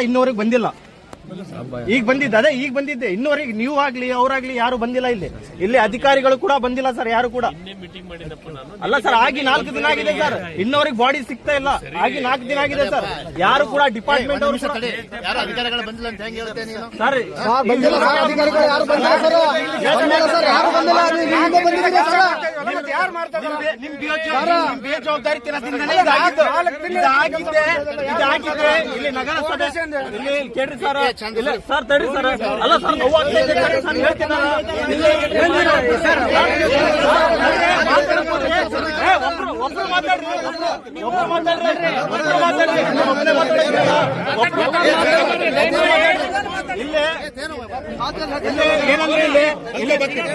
ಇನ್ನೂವರೆಗೆ ಬಂದಿಲ್ಲ. ಈಗ ಬಂದಿದ್ದೆ, ಅದೇ ಈಗ ಬಂದಿದ್ದೆ. ಇನ್ನೂವರೆಗೆ ನೀವು ಆಗ್ಲಿ ಅವರಾಗ್ಲಿ ಯಾರು ಬಂದಿಲ್ಲ. ಇಲ್ಲಿ ಅಧಿಕಾರಿಗಳು ಕೂಡ ಬಂದಿಲ್ಲ ಸರ್, ಯಾರು ಕೂಡ. ಅಲ್ಲ ಸರ್, ಆಗಿ 4 ದಿನ ಆಗಿದೆ ಸರ್, ಇನ್ನೂವರೆಗೆ ಬಾಡಿ ಸಿಗ್ತಾ ಇಲ್ಲ. ಆಗಿ 4 ದಿನ ಆಗಿದೆ ಸರ್, ಯಾರು ಕೂಡ ಡಿಪಾರ್ಟ್ಮೆಂಟ್ ಅವರು ಸರ್ ಬೇಜವಾಬ್ದಾರಿ ಇಲ್ಲಿ ನಗರಸಭೆ ಕೇಳ್ರಿ ಸರ್. ಸರ್ ತಡ್ರಿ ಸರ್, ಅಲ್ಲ ಸರ್ ನೋವಾಗ್ತೈತೆ ಸರ್, ಹೇಳ್ತೀನಲ್ಲ. ಒಬ್ರು ಮಾತಾಡ್ರಿ,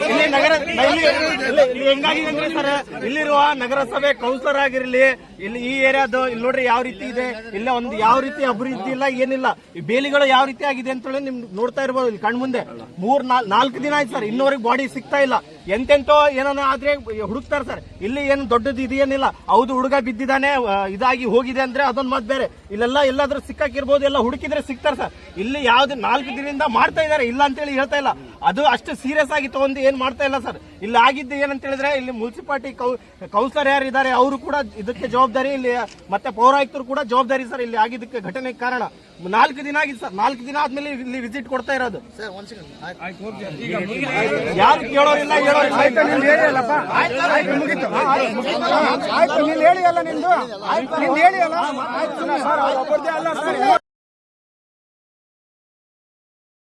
ಇಲ್ಲಿ ನಗರ ಇಲ್ಲಿ ಹೆಂಗಾಗಿದೆ ಅಂದ್ರೆ ಸರ್, ಇಲ್ಲಿರುವ ನಗರಸಭೆ ಕೌನ್ಸಿಲರ್ ಆಗಿರ್ಲಿ, ಇಲ್ಲಿ ಈ ಏರಿಯಾದ ಇಲ್ಲಿ ನೋಡ್ರಿ ಯಾವ ರೀತಿ ಇದೆ. ಇಲ್ಲ ಒಂದು ಯಾವ ರೀತಿ ಅಭಿವೃದ್ಧಿ ಇಲ್ಲ, ಏನಿಲ್ಲ. ಈ ಬೇಲಿಗಳು ಯಾವ ರೀತಿ ಆಗಿದೆ ಅಂತ ಹೇಳಿ ನಿಮ್ ನೋಡ್ತಾ ಇರ್ಬೋದು ಇಲ್ಲಿ ಕಣ್ ಮುಂದೆ. 4 ದಿನ ಆಯ್ತು ಸರ್, ಇನ್ನೂವರೆಗೆ ಬಾಡಿ ಸಿಗ್ತಾ ಇಲ್ಲ. ಎಂತೆಂತೋ ಏನೋ ಆದ್ರೆ ಹುಡುಕ್ತಾರೆ ಸರ್. ಇಲ್ಲಿ ಏನು ದೊಡ್ಡದು ಇದೇನಿಲ್ಲ. ಹೌದು, ಹುಡುಗ ಬಿದ್ದಿದ್ದಾನೆ, ಇದಾಗಿ ಹೋಗಿದೆ ಅಂದ್ರೆ ಅದೊಂದು ಮಾತು ಬೇರೆ. ಇಲ್ಲೆಲ್ಲ ಎಲ್ಲಾದ್ರೂ ಸಿಕ್ಕಾಕಿರ್ಬೋದು, ಎಲ್ಲ ಹುಡುಕಿದ್ರೆ ಸಿಗ್ತಾರೆ ಸರ್. ಇಲ್ಲಿ ಯಾವ್ದು 4 ದಿನದಿಂದ ಮಾಡ್ತಾ ಇದಾರೆ, ಇಲ್ಲ ಅಂತ ಹೇಳಿ ಹೇಳ್ತಾ ಇಲ್ಲ. ಅದು ಅಷ್ಟು ಸೀರಿಯಸ್ ಆಗಿ ತಗೊಂಡು ಏನ್ ಮಾಡ್ತಾ ಇಲ್ಲ ಸರ್. ಇಲ್ಲಿ ಆಗಿದ್ದು ಏನಂತ ಹೇಳಿದ್ರೆ, ಇಲ್ಲಿ ಮುನ್ಸಿಪಾಲಿಟಿ ಕೌನ್ಸಿಲರ್ ಯಾರು ಇದ್ದಾರೆ ಅವರು ಕೂಡ ಇದಕ್ಕೆ ಜವಾಬ್ದಾರಿ, ಇಲ್ಲಿ ಮತ್ತೆ ಪೌರಾಯುಕ್ತರು ಕೂಡ ಜವಾಬ್ದಾರಿ ಸರ್. ಇಲ್ಲಿ ಆಗಿದ್ದಕ್ಕೆ ಘಟನೆ ಕಾರಣ 4 ದಿನ ಆಗಿದೆ ಸರ್. 4 ದಿನ ಆದ್ಮೇಲೆ ಇಲ್ಲಿ ವಿಸಿಟ್ ಕೊಡ್ತಾ ಇರೋದು. ಯಾರು ಕೇಳೋರಿಲ್ಲ, ಹೇಳಿ ಅಲ್ಲ ನಿಂದು, ಹೇಳಿ ಅಲ್ಲ.